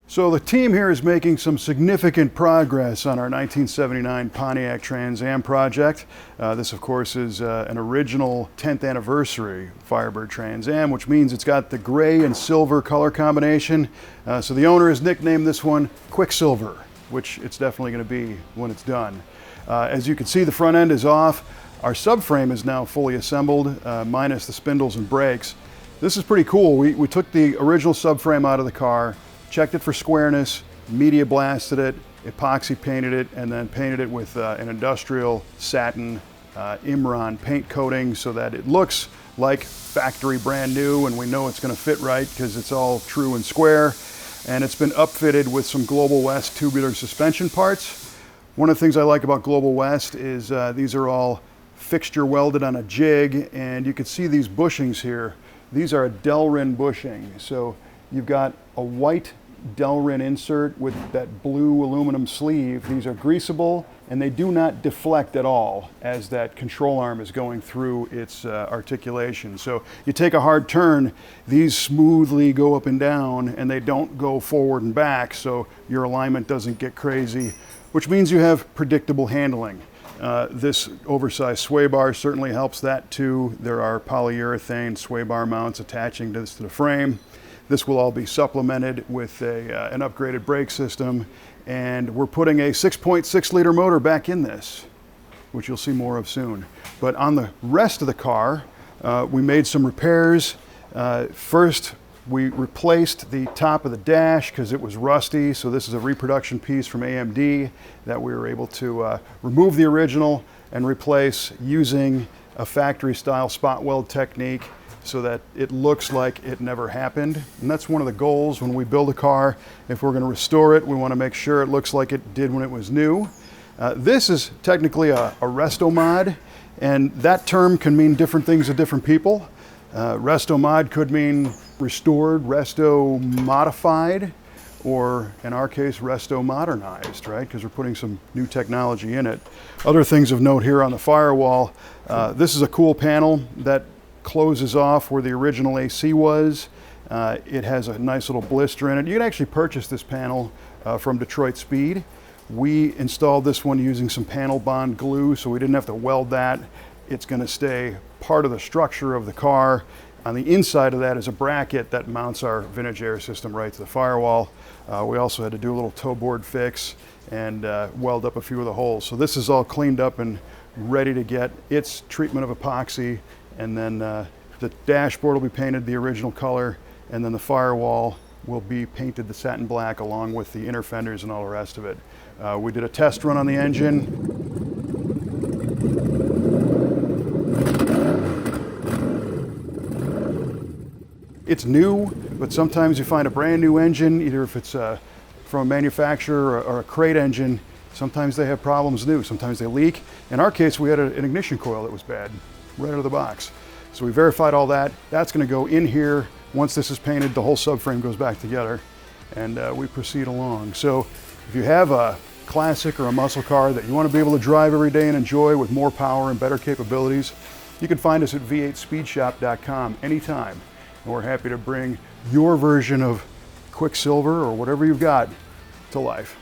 So the team here is making some significant progress on our 1979 Pontiac Trans Am project. This, of course, is an original 10th anniversary Firebird Trans Am, which means it's got the gray and silver color combination. So the owner has nicknamed this one Quicksilver, which it's definitely going to be when it's done. As you can see, the front end is off. Our subframe is now fully assembled, minus the spindles and brakes. This is pretty cool. We took the original subframe out of the car, checked it for squareness, media blasted it, epoxy painted it, and then painted it with an industrial satin Imron paint coating so that it looks like factory brand new, and we know it's going to fit right because it's all true and square. And it's been upfitted with some Global West tubular suspension parts. One of the things I like about Global West is these are all fixture welded on a jig, and you can see these bushings here. These are a Delrin bushing. So you've got a white Delrin insert with that blue aluminum sleeve. These are greasable and they do not deflect at all as that control arm is going through its articulation. So you take a hard turn, these smoothly go up and down and they don't go forward and back, so your alignment doesn't get crazy, which means you have predictable handling. This oversized sway bar certainly helps that too. There are polyurethane sway bar mounts attaching to the frame. This will all be supplemented with an upgraded brake system, and we're putting a 6.6 liter motor back in this, which you'll see more of soon. But on the rest of the car, we made some repairs. First, we replaced the top of the dash because it was rusty, so this is a reproduction piece from AMD that we were able to remove the original and replace using a factory-style spot weld technique so that it looks like it never happened. And that's one of the goals when we build a car. If we're going to restore it, we want to make sure it looks like it did when it was new. This is technically a Restomod, and that term can mean different things to different people. Restomod could mean restored, resto modified, or in our case, resto modernized, right? Because we're putting some new technology in it. Other things of note here on the firewall, this is a cool panel that closes off where the original AC was. It has a nice little blister in it. You can actually purchase this panel from Detroit Speed. We installed this one using some panel bond glue, so we didn't have to weld that. It's going to stay part of the structure of the car. On the inside of that is a bracket that mounts our vintage air system right to the firewall. We also had to do a little toe board fix and weld up a few of the holes. So this is all cleaned up and ready to get its treatment of epoxy, and then the dashboard will be painted the original color, and then the firewall will be painted the satin black along with the inner fenders and all the rest of it. We did a test run on the engine. It's new, but sometimes you find a brand new engine, either if it's from a manufacturer or a crate engine, sometimes they have problems new, sometimes they leak. In our case, we had an ignition coil that was bad, right out of the box. So we verified all that. That's gonna go in here. Once this is painted, the whole subframe goes back together, and we proceed along. So if you have a classic or a muscle car that you wanna be able to drive every day and enjoy with more power and better capabilities, you can find us at V8Speedshop.com anytime. And we're happy to bring your version of Quicksilver or whatever you've got to life.